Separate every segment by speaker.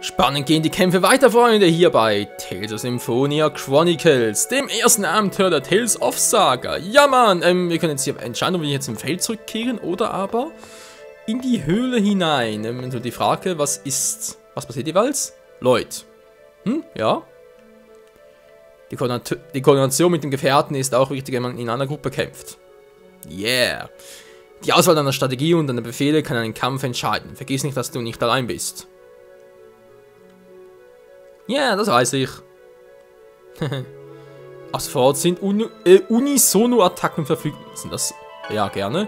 Speaker 1: Spannend gehen die Kämpfe weiter, Freunde, hier bei Tales of Symphonia Chronicles, dem ersten Abenteuer der Tales of Saga. Ja, Mann, wir können jetzt hier entscheiden, ob wir jetzt im Feld zurückkehren oder aber in die Höhle hinein. So die Frage, was passiert jeweils? Lloyd. Ja. Die Koordination mit dem Gefährten ist auch wichtig, wenn man in einer Gruppe kämpft. Yeah. Die Auswahl deiner Strategie und deiner Befehle kann einen Kampf entscheiden. Vergiss nicht, dass du nicht allein bist. Ja, yeah, das weiß ich. Als Fort sind Unisono-Attacken verfügbar. Sind das? Ja, gerne.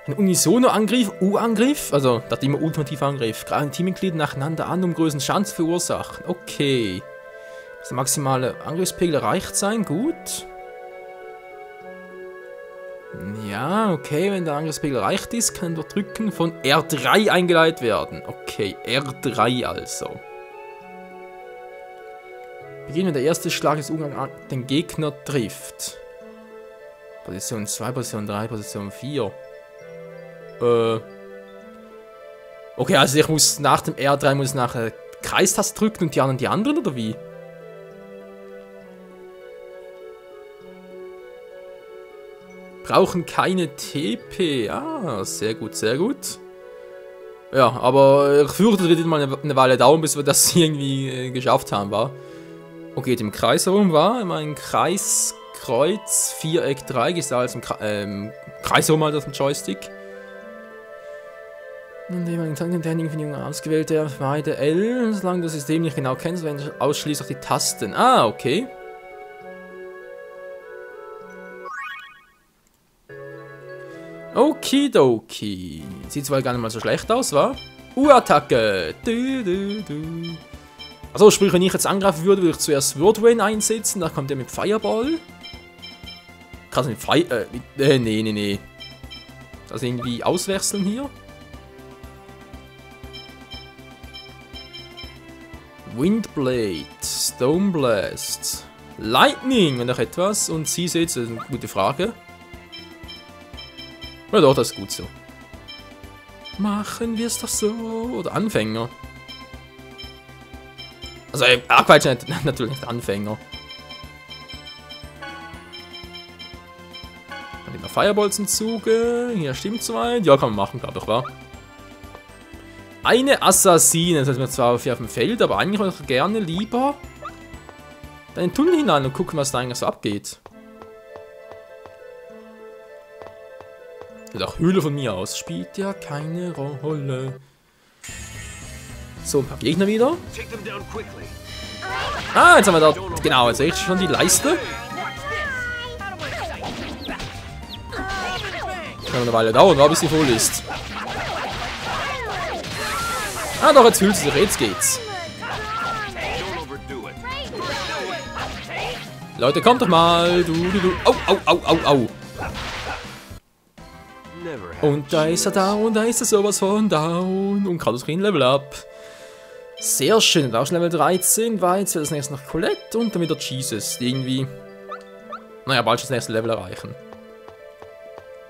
Speaker 1: Ein Unisono-Angriff, U-Angriff, also das immer ultimativer Angriff. Greifen Teammitglieder nacheinander an, um größeren Schaden zu verursachen. Okay. Das maximale Angriffspegel erreicht sein, gut. Ja, okay, wenn der Angriffspegel erreicht ist, kann durch Drücken von R3 eingeleitet werden. Okay, R3 also. Beginnen, wenn der erste Schlag des Umgangs den Gegner trifft. Position 2, Position 3, Position 4. Okay, also ich muss nach dem R3 nachher Kreistaste drücken und die anderen oder wie? Brauchen keine TP. Ah, sehr gut, sehr gut. Ja, aber ich fürchte, es wird mal eine Weile dauern, bis wir das irgendwie geschafft haben, wa? Okay, im Kreis herum war immer ein Kreis, Kreuz, Viereck, Dreieck ist als im Kreis herum halt auf dem Joystick. Und jemand Tankentending für die Jungen ausgewählte Weide L, solange du das System nicht genau kennst, wenn du ausschließlich die Tasten. Ah, okay. Okidoki. Sieht zwar gar nicht mal so schlecht aus, wa? U-Attacke. Also sprich, wenn ich jetzt angreifen würde, würde ich zuerst Wordwain einsetzen, dann kommt der mit Fireball. Kannst du mit nee. Das irgendwie auswechseln hier. Windblade, Stone Blast, Lightning, wenn doch etwas. Und sie setzt, das ist eine gute Frage. Ja doch, das ist gut so. Machen wir es doch so. Oder Anfänger. Also, Arcweichen natürlich nicht Anfänger. Dann nehmen wir Fireball zum Zuge. Hier stimmt soweit. Ja, kann man machen, glaube ich, wa? Eine Assassine. Das heißt, wir zwar auf dem Feld, aber eigentlich würde ich gerne lieber in den Tunnel hinein und gucken, was da eigentlich so abgeht. Auch Höhle von mir aus. Spielt ja keine Rolle. So, ein paar Gegner wieder. Ah, jetzt haben wir da. Genau, jetzt sehe ich schon die Leiste. Kann eine Weile dauern, bis sie voll ist. Ah, doch, jetzt fühlt sie sich. Jetzt geht's. Leute, kommt doch mal. Au. Und da ist er down, da ist er sowas von down. Und Kratos kriegt ein Level up. Sehr schön, und auch schon Level 13, weil jetzt wird das nächste noch Colette und dann wieder Jesus, die irgendwie, naja, bald schon das nächste Level erreichen.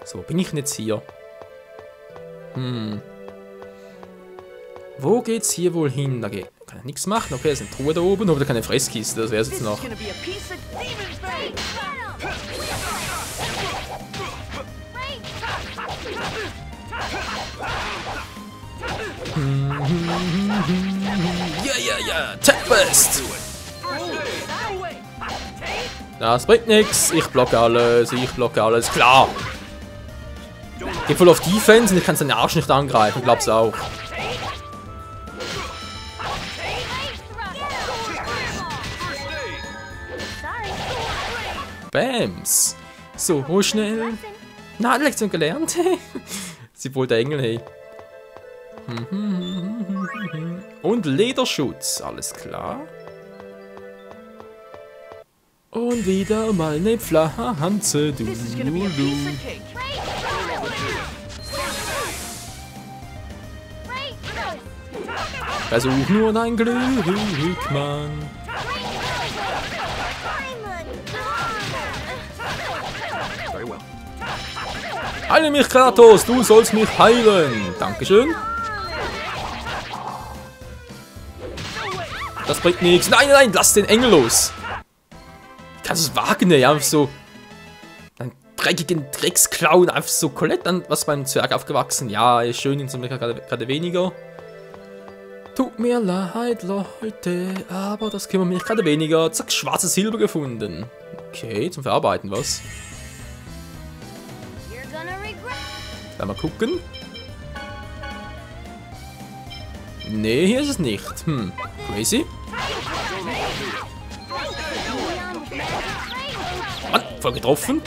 Speaker 1: So, wo bin ich denn jetzt hier? Wo geht's hier wohl hin? Da kann ich nichts machen. Okay, da ist eine Truhe da oben, aber da keine Fresskiste, das wäre es jetzt noch. Ja, Tempest! Das bringt nichts. Ich blocke alles, klar! Geht voll auf Defense und ich kann seinen Arsch nicht angreifen, glaub's auch. Bams! So schnell! Na, Lektion gelernt, hey! Sie wohl der Engel, hey. Und Lederschutz, alles klar. Und wieder mal ne Pflanze, du. Versuch nur dein Glück, Mann. Heile mich, Kratos, du sollst mich heilen. Dankeschön. Das bringt nichts. Nein, nein, lass den Engel los. Kannst du es wagen, ey? Einfach so einen dreckigen Drecksclown, einfach so Colette an, was beim Zwerg aufgewachsen. Ja, ist schön, in gerade weniger. Tut mir leid, Leute, aber das kümmert mich gerade weniger. Zack, schwarzes Silber gefunden. Okay, zum Verarbeiten, was? Mal gucken. Nee, hier ist es nicht. Crazy. Mann, voll getroffen.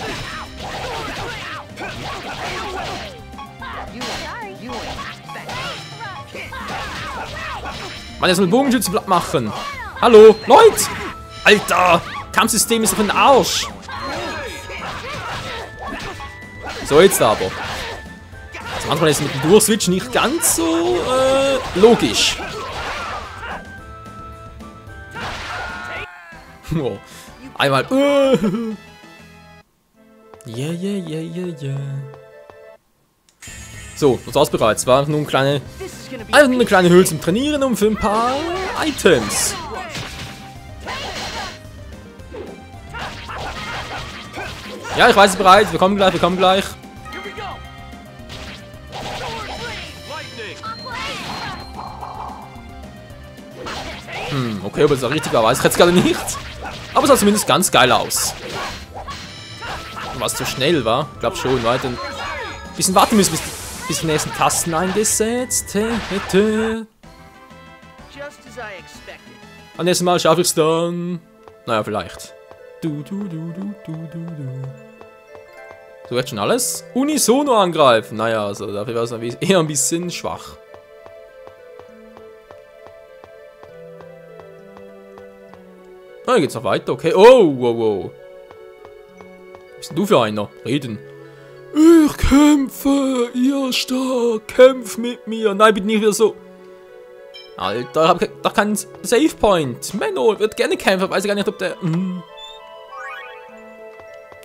Speaker 1: Mann, jetzt soll ein Bogenschütze platt machen. Hallo, Leute! Alter, Kampfsystem ist auf den Arsch. So, jetzt aber. Also manchmal ist mit dem Durchswitch nicht ganz so logisch. Oh. Einmal. Yeah. So, das war's bereits. War einfach nur eine kleine Höhle zum Trainieren und für ein paar Items. Ja, ich weiß es bereits. Wir kommen gleich. Okay, ob es auch richtig war, weiß ich jetzt gerade nicht. Aber es sah zumindest ganz geil aus. Was zu schnell war? Ich glaube schon, weiter. Ein bisschen warten müssen, bis die nächsten Tasten eingesetzt hätte. Am nächsten Mal schaffe ich es dann. Naja, vielleicht. So, jetzt schon alles. Unisono angreifen. Naja, also dafür war es eher ein bisschen schwach. Ah, hier geht's noch weiter, okay. Oh, wow. Was bist denn du für einer? Reden. Ich kämpfe, ihr stark, kämpf mit mir. Nein, bitte nicht wieder so. Alter, ich hab doch keinen Save Point. Menno, wird gerne kämpfen, weiß ich gar nicht, ob der...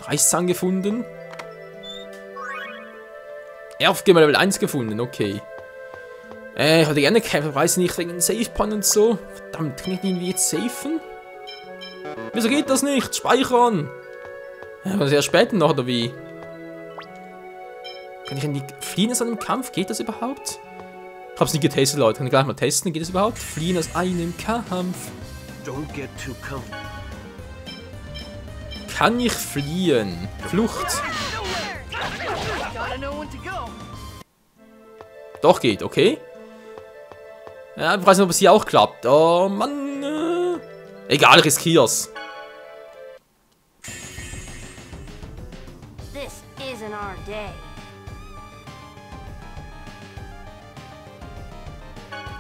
Speaker 1: Reißzahn gefunden. Erfgame Level 1 gefunden, okay. Ich hatte gerne kämpfen, weiß nicht, wegen Save Point und so. Verdammt, kann ich den irgendwie jetzt safen? Wieso geht das nicht? Speichern! Ja, das ist ja später noch, oder wie? Kann ich an die fliehen aus einem Kampf? Geht das überhaupt? Ich hab's nie getestet, Leute. Kann ich gleich mal testen. Geht das überhaupt? Fliehen aus einem Kampf. Kann ich fliehen? Flucht. Doch, geht, okay. Ja, ich weiß nicht, ob es hier auch klappt. Oh, Mann. Egal, riskier's.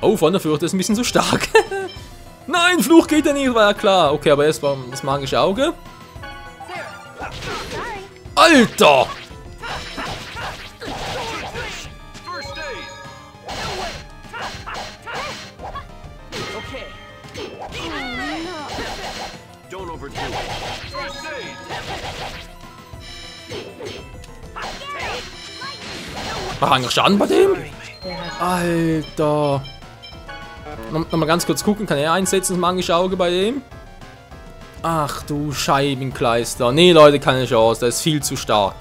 Speaker 1: Oh, von der Fürchte ist ein bisschen zu stark. Nein, Fluch geht ja nicht, war ja klar. Okay, aber erst war das magische Auge. Alter! Mach eigentlich Schaden bei dem? Alter. Nochmal ganz kurz gucken, kann er einsetzen, das magische Auge bei dem? Ach du Scheibenkleister. Nee, Leute, keine Chance, der ist viel zu stark.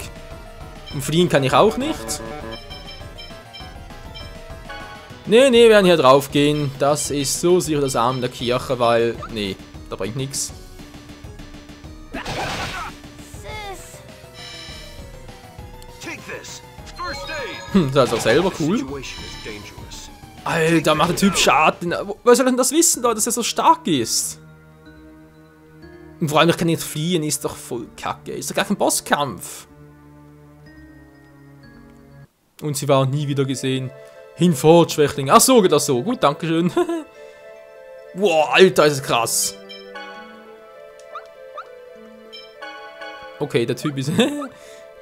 Speaker 1: Und fliehen kann ich auch nicht. Nee, wir werden hier drauf gehen. Das ist so sicher das Arm der Kirche, weil... Nee, da bringt nichts. Das ist auch selber cool. Alter, macht der Typ Schaden. Wer soll denn das wissen, Leute, dass er so stark ist? Und vor allem, ich kann nicht fliehen, ist doch voll kacke. Ist doch gar kein Bosskampf. Und sie war nie wieder gesehen. Hinfort, Schwächling. Ach so, geht das so. Gut, dankeschön. Wow, Alter, ist das krass. Okay, der Typ ist ein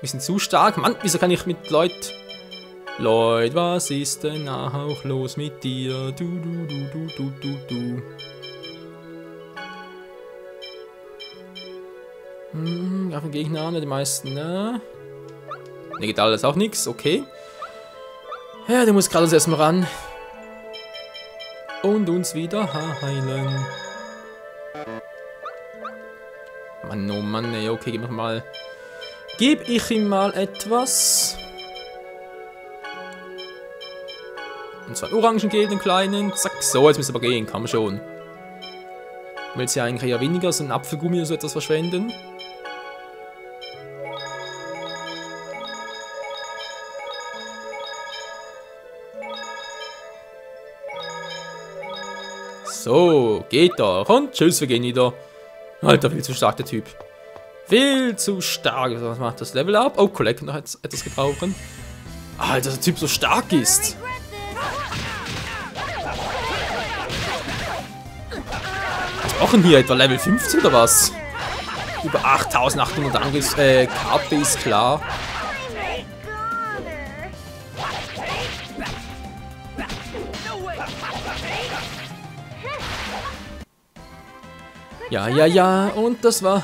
Speaker 1: bisschen zu stark. Mann, wieso kann ich mit Leuten... Leute, was ist denn auch los mit dir? Du. Auf den Gegner an, die meisten, ne? Ne, geht alles auch nichts, okay. Ja, der muss gerade erstmal ran. Und uns wieder heilen. Mann, oh Mann, ey. Okay, geb ich ihm mal etwas. Und zwar Orangengel, den kleinen. Zack, so, jetzt müsste aber gehen, kann man schon. Ich will jetzt ja eigentlich eher weniger so einen Apfelgummi oder so etwas verschwenden. So, geht doch. Und tschüss, wir gehen wieder. Alter, viel zu stark, der Typ. Viel zu stark. Was macht das Level up? Oh, Colette kann noch etwas gebrauchen. Alter, der Typ so stark ist. Was brauchen hier etwa Level 15 oder was? Über 8800 Angriffs KP ist klar. Ja, und das war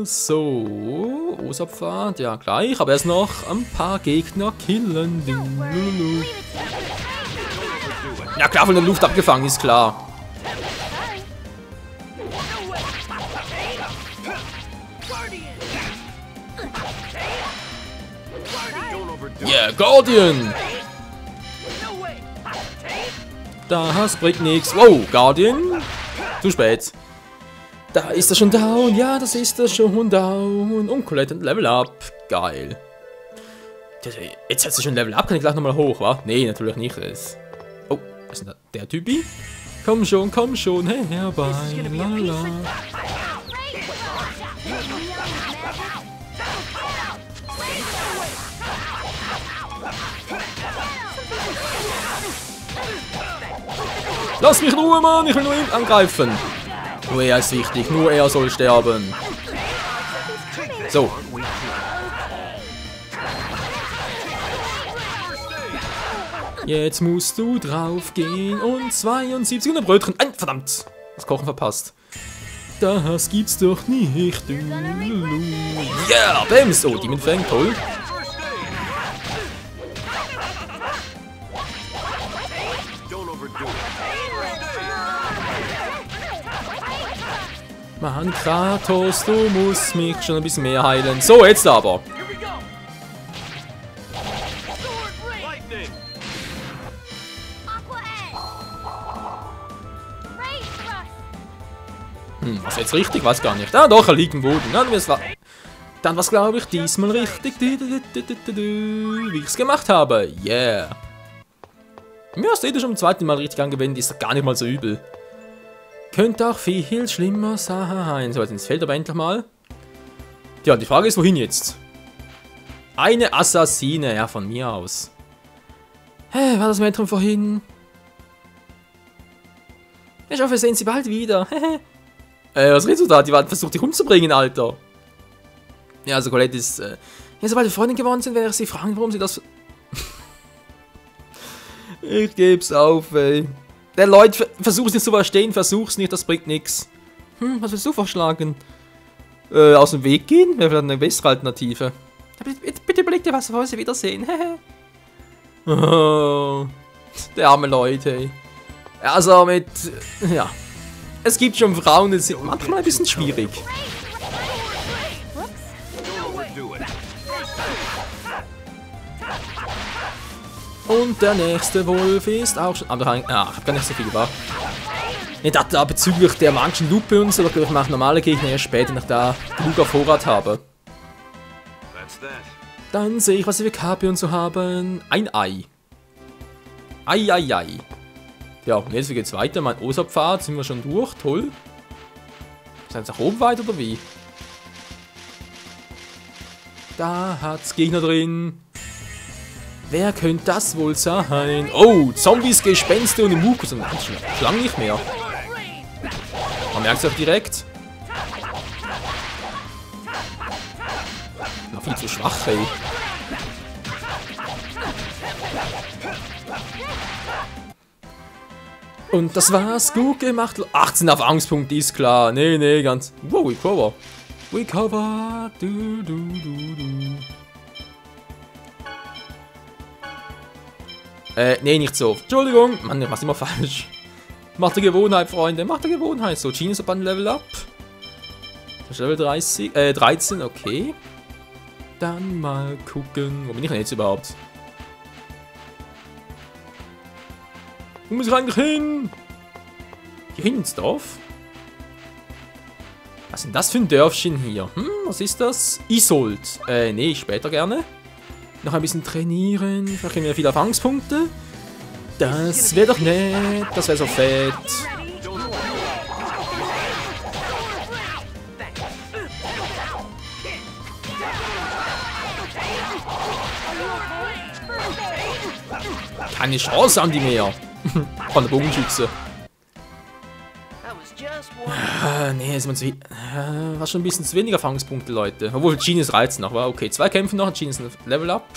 Speaker 1: so. Osapfad, ja gleich, aber erst noch ein paar Gegner killen. Ja klar, von der Luft abgefangen, ist klar. Yeah, Guardian! Das bringt nichts. Wow, Guardian. Zu spät. Da ist er schon down. Ja, das ist er schon down. Und Colette Level up. Geil. Jetzt hat sie schon Level up. Kann ich gleich nochmal hoch, wa? Nee, natürlich nicht. Oh, was ist denn der Typi? Komm schon, hey, herbei. Lala. Lass mich in Ruhe, Mann. Ich will nur ihn angreifen. Nur er ist wichtig, nur er soll sterben. So. Jetzt musst du drauf gehen und 72 und ein Brötchen. Verdammt! Das Kochen verpasst. Das gibt's doch nicht. Yeah, Bams! Oh, Demon Fang, toll. Mann, Kratos, du musst mich schon ein bisschen mehr heilen. So, jetzt aber. Was jetzt richtig? Weiß gar nicht. Ah, doch, er liegt im Boden. Dann was glaube ich diesmal richtig, wie ich es gemacht habe. Yeah. Mir hast du schon zum 2. Mal richtig angewendet, ist doch gar nicht mal so übel. Könnte auch viel schlimmer sein. So, jetzt ins Feld aber endlich mal. Ja, die Frage ist, wohin jetzt? Eine Assassine, ja, von mir aus. Hä, war das Mädchen vorhin? Ich hoffe, wir sehen sie bald wieder. Was redest du da? Die versucht dich umzubringen, Alter. Ja, also Colette ist... ja, sobald wir Freundin geworden sind, werde ich sie fragen, warum sie das... Ich geb's auf, ey. Der Leute, versuch's nicht zu verstehen, versuch's nicht, das bringt nichts. Was willst du vorschlagen? Aus dem Weg gehen? Wäre vielleicht eine bessere Alternative. Bitte überleg dir was, bevor wir sie wiedersehen. Oh, der arme Leute, ey. Also mit... Ja. Es gibt schon Frauen, die sind manchmal ein bisschen schwierig. Und der nächste Wolf ist auch schon... ich habe gar nicht so viel, wa? Ich dachte da bezüglich der manchen Lupe und so, ich mache normale Gegner erst später, wenn ich da genug auf Vorrat habe. Dann sehe ich, was wir für KP und so haben. Ein Ei. Ei. Ja, und jetzt geht's weiter. Mein Osa-Pfad sind wir schon durch. Toll. Ist jetzt nach oben weiter oder wie? Da hat's Gegner drin. Wer könnte das wohl sein? Oh, Zombies, Gespenster und Imukus. Und schon lange nicht mehr. Man merkt es auch direkt. Na, viel zu schwach, ey. Und das war's. Gut gemacht. 18 auf Angstpunkt, ist klar. Nee, ganz... Wow, Recover. Du. Nee, nicht so. Entschuldigung. Mann, ich mach's immer falsch. Macht der Gewohnheit, Freunde. Macht der Gewohnheit. So, Gene ist ab ein Level up. Das ist Level 13, okay. Dann mal gucken. Wo bin ich denn jetzt überhaupt? Wo muss ich eigentlich hin? Hier hin ins Dorf? Was ist denn das für ein Dörfchen hier? Was ist das? Isold. Nee, später gerne. Noch ein bisschen trainieren. Vielleicht kriegen wir viele Erfahrungspunkte. Das wäre doch nett. Das wäre so fett. Keine Chance haben die mehr. Von der Bogenschütze. Nee, ist man zu. War schon ein bisschen zu wenig Erfahrungspunkte, Leute. Obwohl, Genius reizt noch, war okay. 2 Kämpfe noch, Genius Level up.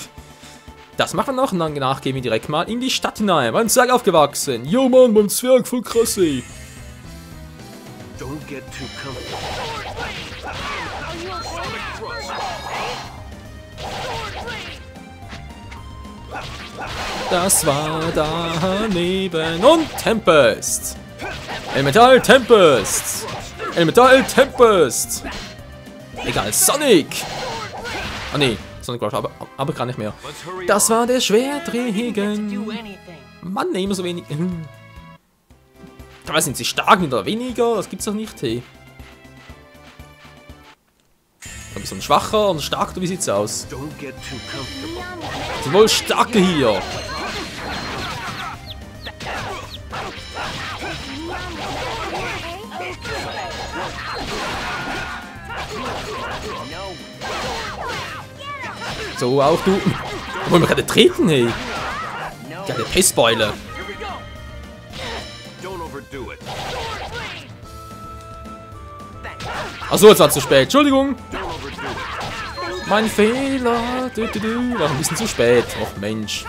Speaker 1: Das machen wir noch und dann danach gehen wir direkt mal in die Stadt hinein. Mein Zwerg aufgewachsen. Jo Mann, mein Zwerg, voll krass, ey. Don't get too das war daneben und Tempest. Elemental Tempest. Elemental Tempest. Egal, Sonic. Ah ne, Sonic Rush, aber gar nicht mehr. Das war der Schwertregen. Mann, ne, immer so wenig. Da sind sie stark oder weniger, das gibt's doch nicht, hey. Ein bisschen schwacher und stark, wie sieht's aus? Sind wohl starke hier. So, auch du. Da wollen wir gerade treten, hey. Ja, der Pissbeule. Achso, jetzt war es zu spät. Entschuldigung. Mein Fehler. War ein bisschen zu spät. Och, Mensch.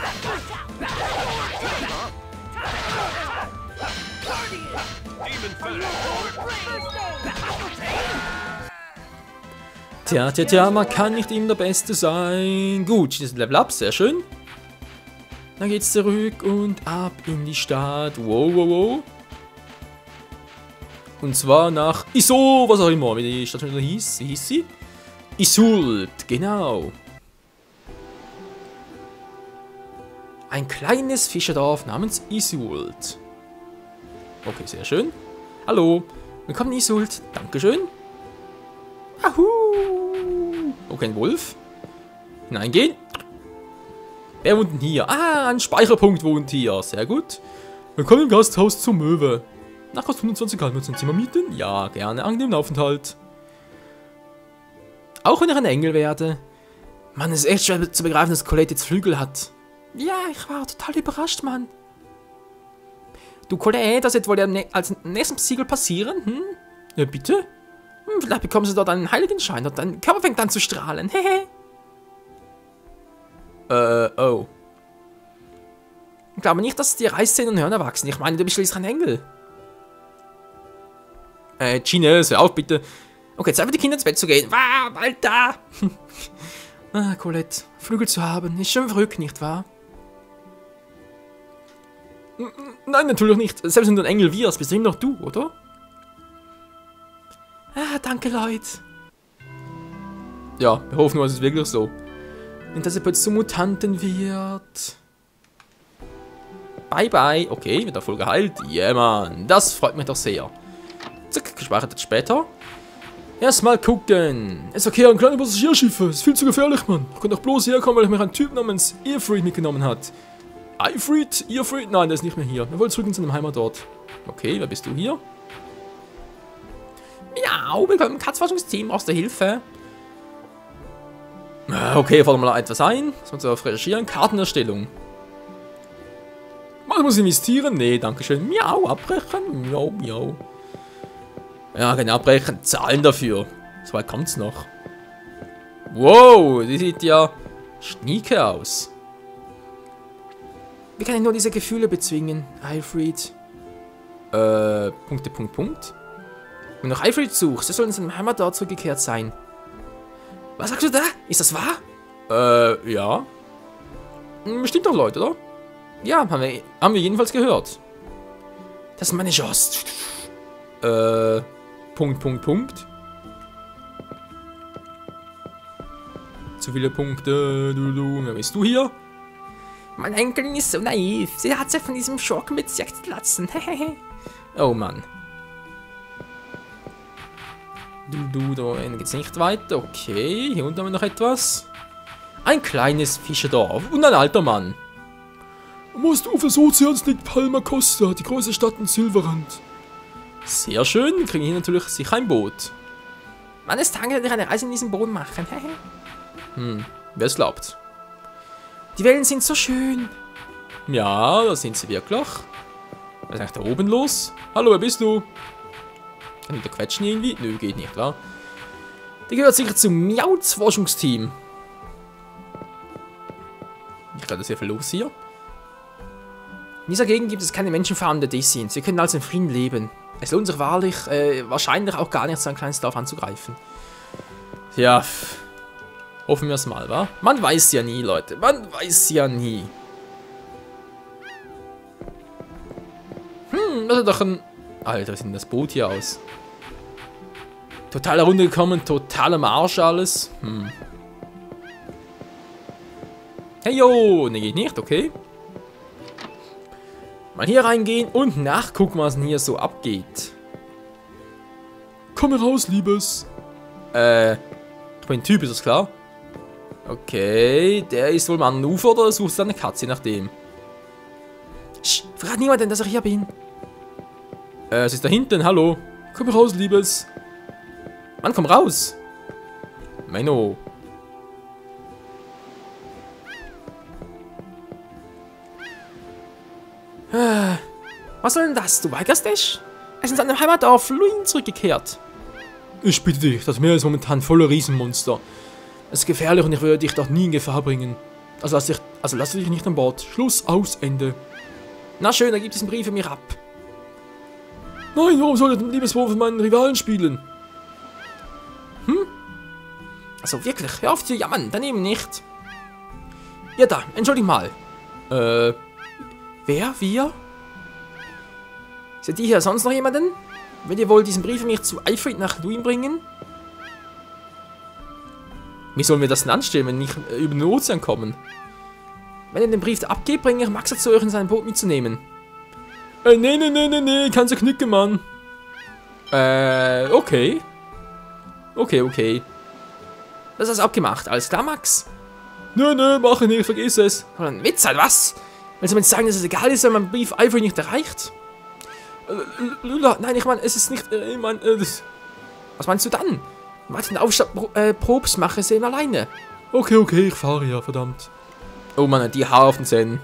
Speaker 1: Tja, man kann nicht immer der Beste sein. Gut, das Level up, sehr schön. Dann geht's zurück und ab in die Stadt. Wow. Und zwar nach Iso, was auch immer, wie die Stadt schon hieß. Wie hieß sie? Isold, genau. Ein kleines Fischerdorf namens Isold. Okay, sehr schön. Hallo, willkommen in Isold. Dankeschön. Ahu. Okay, ein Wolf. Hineingehen. Wer wohnt denn hier? Ah, ein Speicherpunkt wohnt hier. Sehr gut. Willkommen im Gasthaus zur Möwe. Nach kostet 25 kann wir uns ein Zimmer mieten? Ja, gerne. Angenehmen Aufenthalt. Auch wenn ich ein Engel werde. Mann, es ist echt schwer zu begreifen, dass Colette jetzt Flügel hat. Ja, ich war total überrascht, Mann. Du, Colette, das wird wohl als nächstes Siegel passieren? Ja, bitte? Vielleicht bekommst du dort einen Heiligenschein und dein Körper fängt an zu strahlen. Hehe. Oh. Ich glaube nicht, dass die Reißzähne und Hörner wachsen. Ich meine, du bist schließlich ein Engel. Genius, hör auf, bitte. Okay, Zeit für die Kinder ins Bett zu gehen. Bald da. Colette, Flügel zu haben, ist schon verrückt, nicht wahr? Nein, natürlich nicht. Selbst wenn du ein Engel wirst, bist du immer noch du, oder? Danke, Leute. Ja, wir hoffen nur, es ist wirklich so. Und dass er plötzlich zum Mutanten wird. Bye, bye. Okay, wird er voll geheilt. Yeah, Mann. Das freut mich doch sehr. Zack, gespeichert jetzt später. Erstmal gucken. Es ist okay, ein kleines Passagierschiff. Ist viel zu gefährlich, Mann. Ich könnte doch bloß herkommen, weil ich mich einen Typ namens Earfried mitgenommen hat. Earfried? Nein, der ist nicht mehr hier. Er wollte zurück in seinem Heimatort. Okay, wer bist du hier? Miau, willkommen im Katzforschungsteam. Brauchst du Hilfe? Okay, fordern wir mal etwas ein. Was muss man recherchieren? Kartenerstellung. Man muss investieren? Nee, danke schön. Miau, abbrechen. Miau. Ja, genau, abbrechen. Zahlen dafür. So weit kommt's noch. Wow, die sieht ja schnieke aus. Wie kann ich nur diese Gefühle bezwingen, Earfried? Punkt. Wenn du nach Earfried suchst, der soll in seinem Heimatort zurückgekehrt sein. Was sagst du da? Ist das wahr? Ja. Bestimmt doch Leute, oder? Ja, haben wir jedenfalls gehört. Das ist meine Chance. Punkt. Zu viele Punkte. Wer bist du hier? Meine Enkelin ist so naiv. Sie hat sich von diesem Schock mitjagen lassen. Oh Mann. Da geht's nicht weiter. Okay, hier unten haben wir noch etwas. Ein kleines Fischerdorf und ein alter Mann.
Speaker 2: Am Ostufer des Ozeans liegt Palma Costa, die große Stadt in Silverrand.
Speaker 1: Sehr schön, wir kriegen hier natürlich sicher ein Boot. Eines Tages werde ich eine Reise in diesem Boot machen. Wer es glaubt. Die Wellen sind so schön. Ja, da sind sie wirklich. Was ist eigentlich da oben los? Hallo, wer bist du? Kann ich da quetschen irgendwie? Nö, geht nicht, wa? Die gehört sicher zum Miauts Forschungsteam. Ich glaube, das ist ja viel los hier. In dieser Gegend gibt es keine Menschenfarmen der Dessin. Sie können also in Frieden leben. Es lohnt sich wahrlich, wahrscheinlich auch gar nicht, so ein kleines Dorf anzugreifen. Ja, hoffen wir es mal, wa? Man weiß ja nie, Leute. Man weiß ja nie. Das ist doch ein... Alter, wie sieht denn das Boot hier aus? Total heruntergekommen, total am Arsch alles. Hey, yo! Ne, geht nicht, okay. Mal hier reingehen und nachgucken, was denn hier so abgeht.
Speaker 2: Komm raus, Liebes.
Speaker 1: Ich bin ein Typ, ist das klar? Okay, der ist wohl mal am Ufer oder sucht seine Katze, je nachdem. Verrat niemanden, dass ich hier bin. Es ist da hinten, hallo.
Speaker 2: Komm raus, Liebes.
Speaker 1: Mann, komm raus. Menno. Was soll denn das? Du weigerst dich? Er ist in seinem Heimatdorf Luin zurückgekehrt.
Speaker 2: Ich bitte dich, das Meer ist momentan voller Riesenmonster. Es ist gefährlich und ich würde dich doch nie in Gefahr bringen. Also lass dich nicht an Bord. Schluss, aus, Ende.
Speaker 1: Na schön, dann gib diesen Brief mir ab.
Speaker 2: Nein, warum soll ich den Liebesbrief von meinen Rivalen spielen?
Speaker 1: Also wirklich, hör auf zu jammern, daneben nicht. Ja da, entschuldigt mal. Wer? Wir? Seid ihr hier sonst noch jemanden? Wollt ihr wohl diesen Brief für mich zu Alfred nach Luin bringen? Wie sollen wir das denn anstellen, wenn wir nicht über den Ozean kommen? Wenn ihr den Brief abgebt, bringe ich Max dazu, euch in sein Boot mitzunehmen.
Speaker 2: Nee, kannst du knicken, Mann.
Speaker 1: Okay. Okay. Das ist abgemacht, alles klar, Max?
Speaker 2: Nö, mach ich nicht, vergiss es.
Speaker 1: Ein Witz halt, was? Willst du mir jetzt sagen, dass es egal ist, wenn mein Brief Alfred nicht erreicht?
Speaker 2: Lula, nein, ich meine, es ist nicht,
Speaker 1: Was meinst du dann? Warte, den Aufstand Probst mache ich alleine.
Speaker 2: Okay, ich fahre ja, verdammt.
Speaker 1: Oh Mann, die Haare auf den Zähnen.